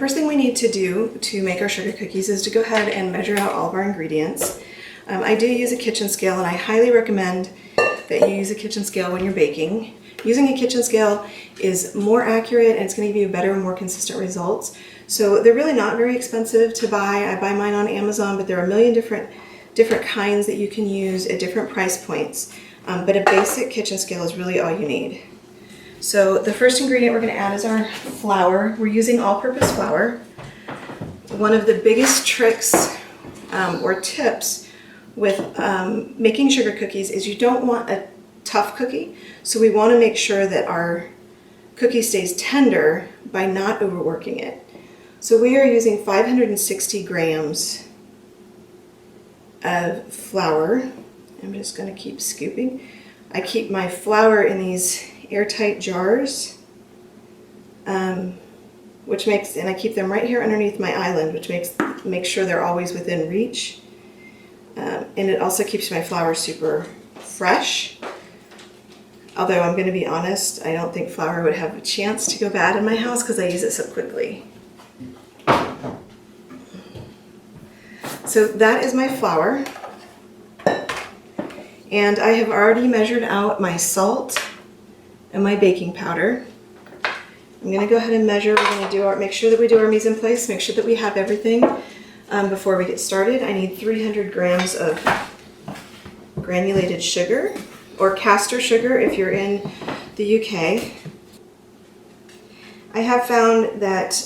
first thing we need to do to make our sugar cookies is to go ahead and measure out all of our ingredients. I do use a kitchen scale, and I highly recommend that you use a kitchen scale when you're baking. Using a kitchen scale is more accurate, and it's going to give you better and more consistent results. So they're really not very expensive to buy. I buy mine on Amazon, but there are a million different kinds that you can use at different price points. But a basic kitchen scale is really all you need. So the first ingredient we're going to add is our flour. We're using all-purpose flour. One of the biggest tricks or tips with making sugar cookies is you don't want a tough cookie. So we want to make sure that our cookie stays tender by not overworking it. So we are using 560 grams of flour. I'm just going to keep scooping. I keep my flour in these airtight jars, which makes, and I keep them right here underneath my island, which makes sure they're always within reach. And it also keeps my flour super fresh. Although I'm going to be honest, I don't think flour would have a chance to go bad in my house because I use it so quickly. So that is my flour. And I have already measured out my salt and my baking powder. I'm going to go ahead and measure. We're going to make sure that we do our mise en place, make sure that we have everything before we get started. I need 300 grams of granulated sugar, or caster sugar if you're in the UK. I have found that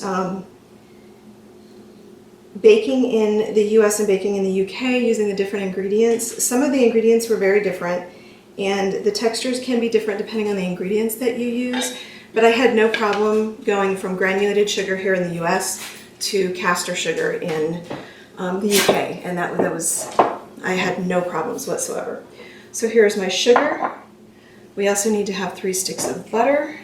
baking in the US and baking in the UK using the different ingredients, some of the ingredients were very different, and the textures can be different depending on the ingredients that you use, but I had no problem going from granulated sugar here in the US to caster sugar in the UK, and I had no problems whatsoever. So here's my sugar. We also need to have 3 sticks of butter,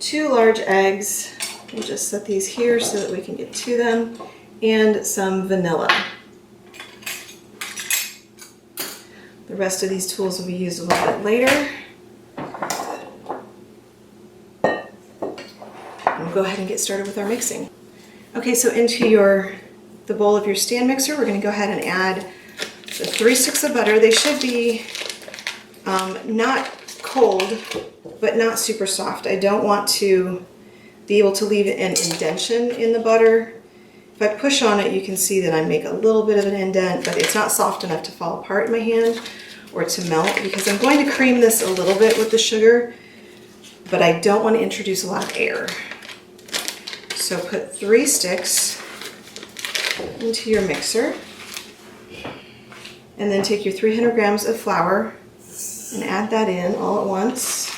2 large eggs. We'll just set these here so that we can get to them, and some vanilla. The rest of these tools will be used a little bit later. And we'll go ahead and get started with our mixing. Okay, so into the bowl of your stand mixer, we're going to go ahead and add the 3 sticks of butter. They should be not cold, but not super soft. I don't want to be able to leave an indentation in the butter. If I push on it, you can see that I make a little bit of an indent, but it's not soft enough to fall apart in my hand or to melt, because I'm going to cream this a little bit with the sugar, but I don't want to introduce a lot of air. So put 3 sticks into your mixer, and then take your 300 grams of flour and add that in all at once.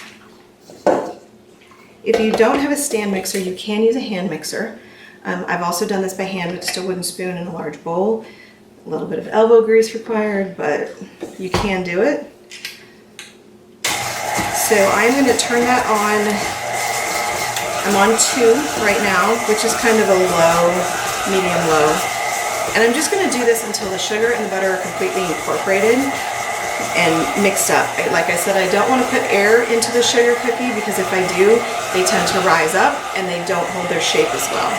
If you don't have a stand mixer, you can use a hand mixer. I've also done this by hand with just a wooden spoon in a large bowl. A little bit of elbow grease required, but you can do it. So I'm going to turn that on. I'm on 2 right now, which is kind of a low, medium low. And I'm just going to do this until the sugar and the butter are completely incorporated and mixed up. Like I said, I don't want to put air into the sugar cookie, because if I do, they tend to rise up and they don't hold their shape as well.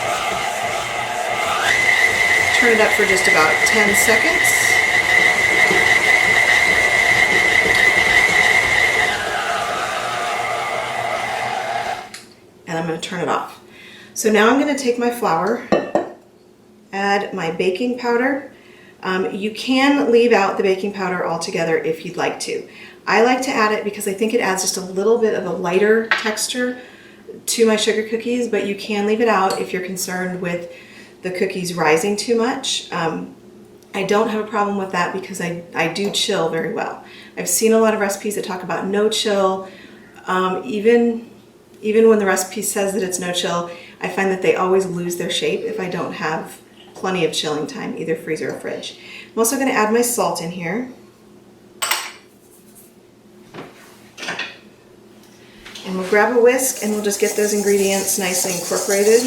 Turn it up for just about 10 seconds. And I'm going to turn it off. So now I'm going to take my flour, add my baking powder. You can leave out the baking powder altogether if you'd like to. I like to add it because I think it adds just a little bit of a lighter texture to my sugar cookies, but you can leave it out if you're concerned with the cookies rising too much. I don't have a problem with that because I do chill very well. I've seen a lot of recipes that talk about no chill. Even when the recipe says that it's no chill, I find that they always lose their shape if I don't have plenty of chilling time, either freezer or fridge. I'm also going to add my salt in here. And we'll grab a whisk and we'll just get those ingredients nicely incorporated.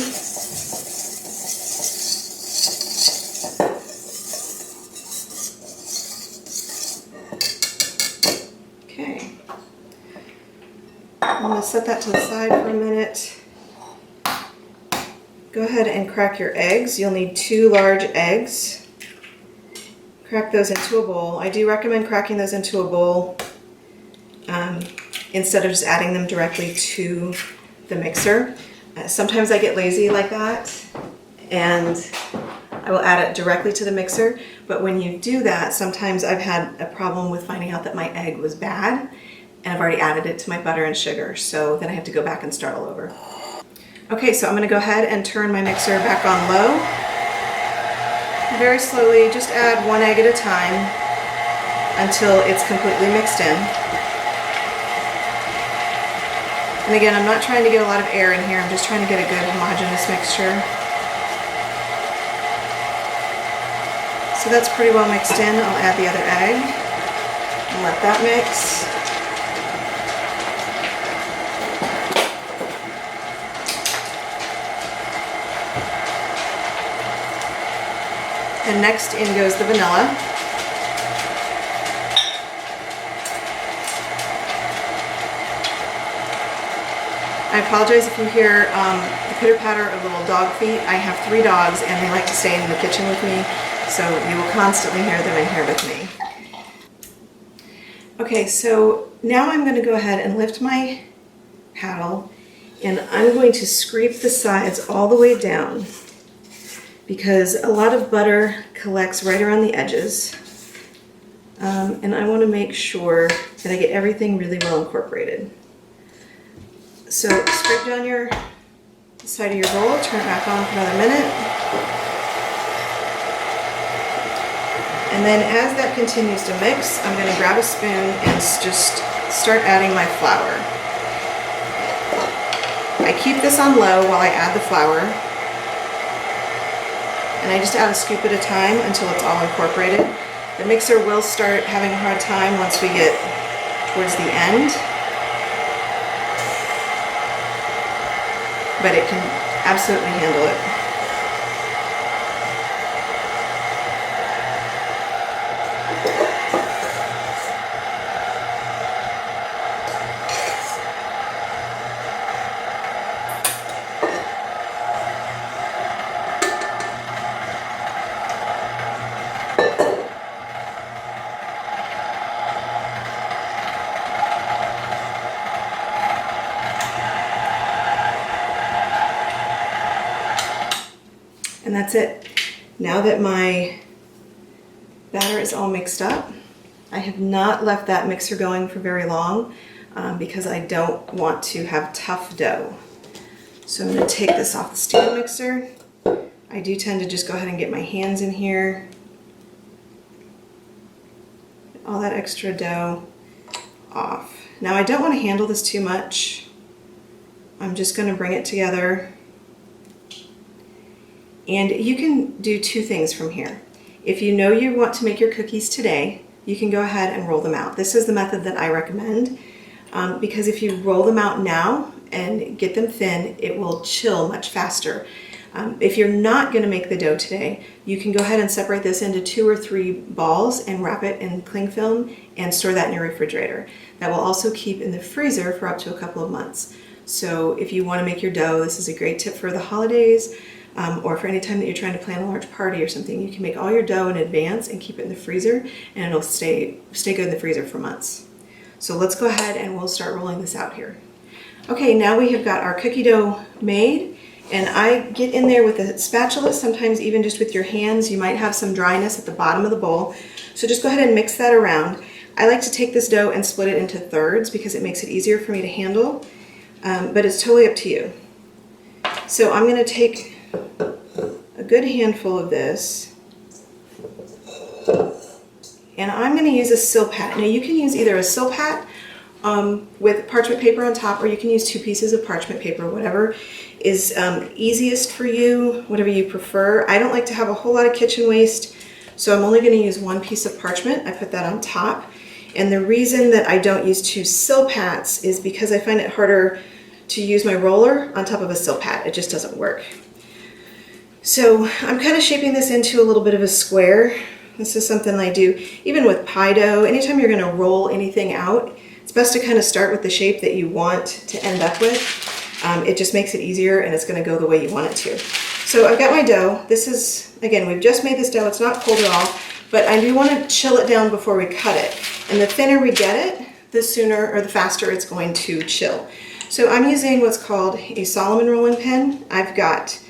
Okay. I'm going to set that to the side for a minute. go ahead and crack your eggs. You'll need 2 large eggs. Crack those into a bowl. I do recommend cracking those into a bowl instead of just adding them directly to the mixer. Sometimes I get lazy like that and I will add it directly to the mixer, but when you do that, sometimes I've had a problem with finding out that my egg was bad and I've already added it to my butter and sugar, so then I have to go back and start all over. Okay, so I'm going to go ahead and turn my mixer back on low. Very slowly, just add 1 egg at a time until it's completely mixed in. And again, I'm not trying to get a lot of air in here, I'm just trying to get a good homogeneous mixture. So that's pretty well mixed in. I'll add the other egg and let that mix. And next in goes the vanilla. I apologize if you hear the pitter-patter of little dog feet. I have 3 dogs and they like to stay in the kitchen with me, so you will constantly hear them in here with me. Okay, so now I'm going to go ahead and lift my paddle and I'm going to scrape the sides all the way down because a lot of butter collects right around the edges. And I want to make sure that I get everything really well incorporated. So scrape down your side of your bowl, turn it back on for another minute. And then as that continues to mix, I'm going to grab a spoon and just start adding my flour. I keep this on low while I add the flour. And I just add a scoop at a time until it's all incorporated. The mixer will start having a hard time once we get towards the end, but it can absolutely handle it. And that's it. Now that my batter is all mixed up, I have not left that mixer going for very long because I don't want to have tough dough. So I'm going to take this off the stand mixer. I do tend to just go ahead and get my hands in here. All that extra dough off. Now I don't want to handle this too much. I'm just going to bring it together. And you can do 2 things from here. If you know you want to make your cookies today, you can go ahead and roll them out. This is the method that I recommend because if you roll them out now and get them thin, it will chill much faster. If you're not going to make the dough today, you can go ahead and separate this into 2 or 3 balls and wrap it in cling film and store that in your refrigerator. That will also keep in the freezer for up to a couple of months. So if you want to make your dough, this is a great tip for the holidays. Or for any time that you're trying to plan a large party or something, you can make all your dough in advance and keep it in the freezer, and it'll stay good in the freezer for months. So let's go ahead and we'll start rolling this out here. Okay, now we have got our cookie dough made, and I get in there with a spatula, sometimes even just with your hands. You might have some dryness at the bottom of the bowl, so just go ahead and mix that around. I like to take this dough and split it into thirds because it makes it easier for me to handle, but it's totally up to you. So I'm going to take a good handful of this, and I'm going to use a Silpat. Now you can use either a Silpat with parchment paper on top, or you can use 2 pieces of parchment paper, whatever is easiest for you, whatever you prefer. I don't like to have a whole lot of kitchen waste, so I'm only going to use 1 piece of parchment. I put that on top, and the reason that I don't use 2 Silpats is because I find it harder to use my roller on top of a Silpat. It just doesn't work. So I'm kind of shaping this into a little bit of a square. This is something I do even with pie dough. Anytime you're going to roll anything out, it's best to kind of start with the shape that you want to end up with. It just makes it easier and it's going to go the way you want it to. So I've got my dough. This is, again, we've just made this dough. It's not cold at all, but I do want to chill it down before we cut it. And the thinner we get it, the sooner or the faster it's going to chill. So I'm using what's called a Solomon rolling pin. I've got,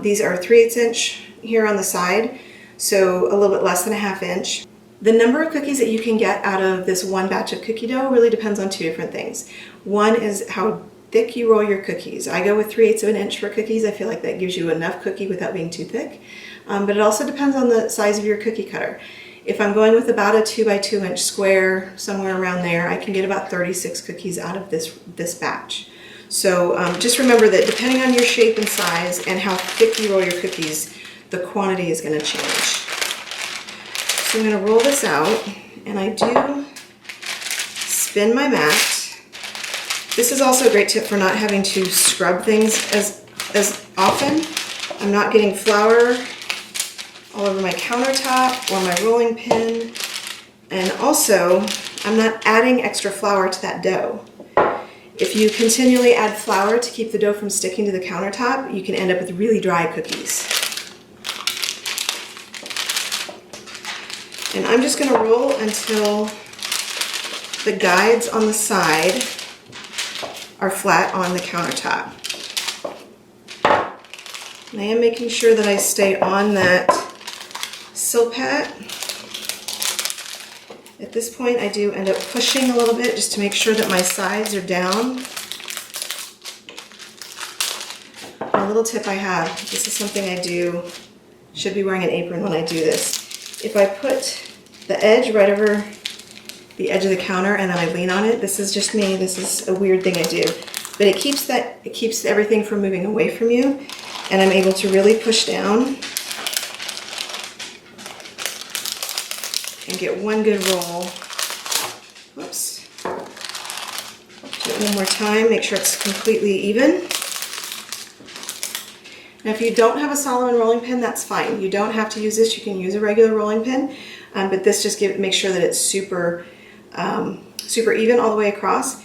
these are 3/8 inch here on the side, so a little bit less than a 1/2 inch. The number of cookies that you can get out of this one batch of cookie dough really depends on two different things. One is how thick you roll your cookies. I go with 3/8 of an inch for cookies. I feel like that gives you enough cookie without being too thick. But it also depends on the size of your cookie cutter. If I'm going with about a 2 by 2 inch square, somewhere around there, I can get about 36 cookies out of this batch. So just remember that depending on your shape and size and how thick you roll your cookies, the quantity is going to change. So I'm going to roll this out, and I do spin my mat. This is also a great tip for not having to scrub things as often. I'm not getting flour all over my countertop or my rolling pin. And also, I'm not adding extra flour to that dough. If you continually add flour to keep the dough from sticking to the countertop, you can end up with really dry cookies. And I'm just going to roll until the guides on the side are flat on the countertop. And I am making sure that I stay on that Silpat. At this point, I do end up pushing a little bit just to make sure that my sides are down. A little tip I have, this is something I do, should be wearing an apron when I do this. If I put the edge right over the edge of the counter and then I lean on it, this is just me, this is a weird thing I do, but it keeps everything from moving away from you, and I'm able to really push down and get one good roll. Whoops. Do it one more time, make sure it's completely even. Now if you don't have a Solomon rolling pin, that's fine. You don't have to use this, you can use a regular rolling pin, but this just makes sure that it's super even all the way across.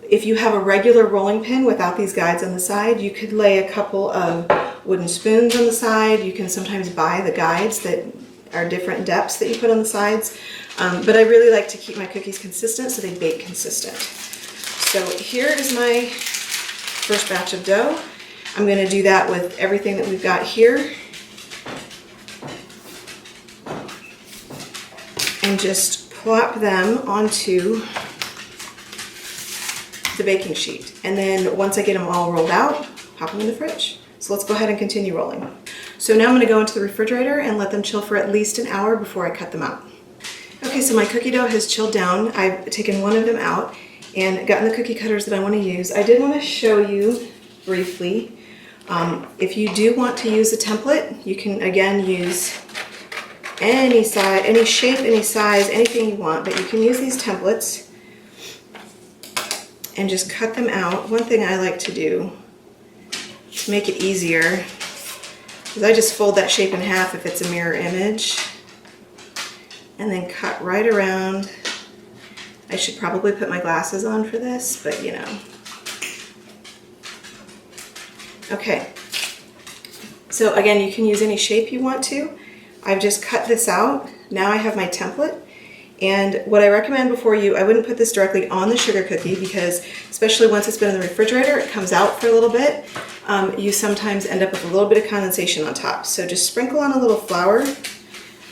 If you have a regular rolling pin without these guides on the side, you could lay a couple of wooden spoons on the side. You can sometimes buy the guides that are different depths that you put on the sides. But I really like to keep my cookies consistent so they bake consistent. So here is my first batch of dough. I'm going to do that with everything that we've got here. And just plop them onto the baking sheet. And then once I get them all rolled out, pop them in the fridge. So let's go ahead and continue rolling. So now I'm going to go into the refrigerator and let them chill for at least an hour before I cut them out. Okay, so my cookie dough has chilled down. I've taken one of them out and gotten the cookie cutters that I want to use. I did want to show you briefly, if you do want to use a template, you can again use any size, any shape, any size, anything you want, but you can use these templates and just cut them out. One thing I like to do to make it easier is I just fold that shape in half if it's a mirror image and then cut right around. I should probably put my glasses on for this, but you know. Okay, so again, you can use any shape you want to. I've just cut this out. Now I have my template. And what I recommend before I wouldn't put this directly on the sugar cookie because especially once it's been in the refrigerator, it comes out for a little bit. You sometimes end up with a little bit of condensation on top. So just sprinkle on a little flour.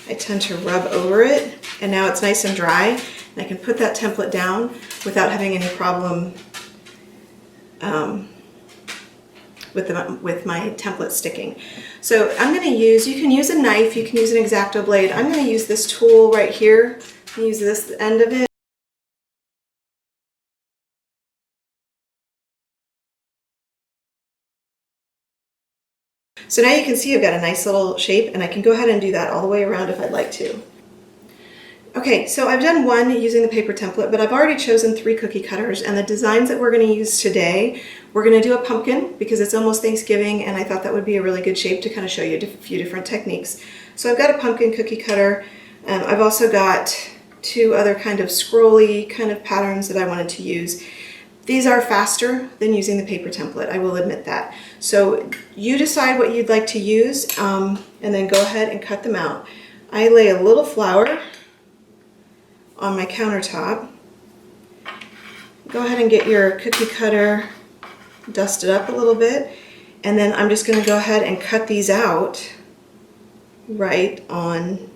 I tend to rub over it, and now it's nice and dry. And I can put that template down without having any problem with my template sticking. So I'm going to use, you can use a knife, you can use an X-Acto blade. I'm going to use this tool right here. Use this end of it. So now you can see I've got a nice little shape, and I can go ahead and do that all the way around if I'd like to. Okay, so I've done one using the paper template, but I've already chosen 3 cookie cutters, and the designs that we're going to use today, we're going to do a pumpkin because it's almost Thanksgiving, and I thought that would be a really good shape to kind of show you a few different techniques. So I've got a pumpkin cookie cutter. I've also got 2 other kind of scrolly kind of patterns that I wanted to use. These are faster than using the paper template, I will admit that. So you decide what you'd like to use, and then go ahead and cut them out. I lay a little flour on my countertop. Go ahead and get your cookie cutter dusted up a little bit, and then I'm just going to go ahead and cut these out right on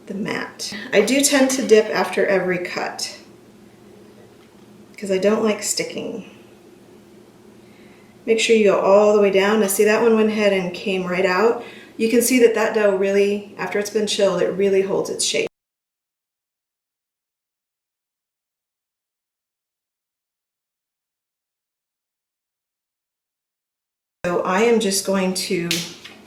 the mat. I do tend to dip after every cut because I don't like sticking. Make sure you go all the way down. Now see, that one went ahead and came right out. You can see that that dough really, after it's been chilled, it really holds its shape. So I am just going to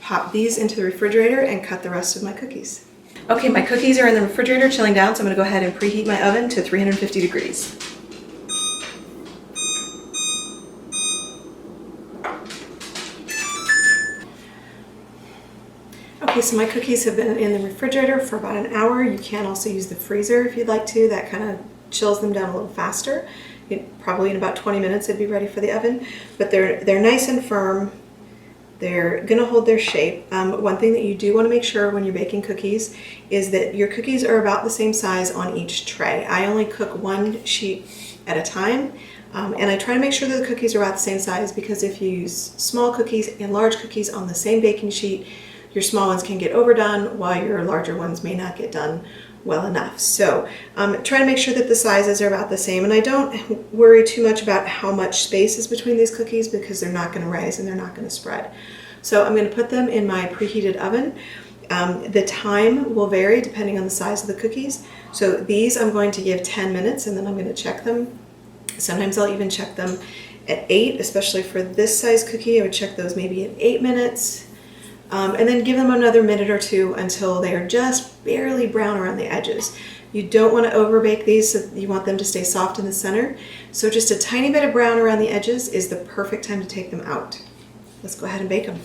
pop these into the refrigerator and cut the rest of my cookies. Okay, my cookies are in the refrigerator chilling down, so I'm going to go ahead and preheat my oven to 350 degrees. Okay, so my cookies have been in the refrigerator for about an hour. You can also use the freezer if you'd like to. That kind of chills them down a little faster. Probably in about 20 minutes they'd be ready for the oven. But they're nice and firm. They're going to hold their shape. One thing that you do want to make sure when you're baking cookies is that your cookies are about the same size on each tray. I only cook one sheet at a time. And I try to make sure that the cookies are about the same size, because if you use small cookies and large cookies on the same baking sheet, your small ones can get overdone while your larger ones may not get done well enough. So try to make sure that the sizes are about the same, and I don't worry too much about how much space is between these cookies because they're not going to rise and they're not going to spread. So I'm going to put them in my preheated oven. The time will vary depending on the size of the cookies. So these I'm going to give 10 minutes and then I'm going to check them. Sometimes I'll even check them at 8, especially for this size cookie. I would check those maybe at 8 minutes. And then give them another minute or two until they are just barely brown around the edges. You don't want to overbake these, so you want them to stay soft in the center. So just a tiny bit of brown around the edges is the perfect time to take them out. Let's go ahead and bake them.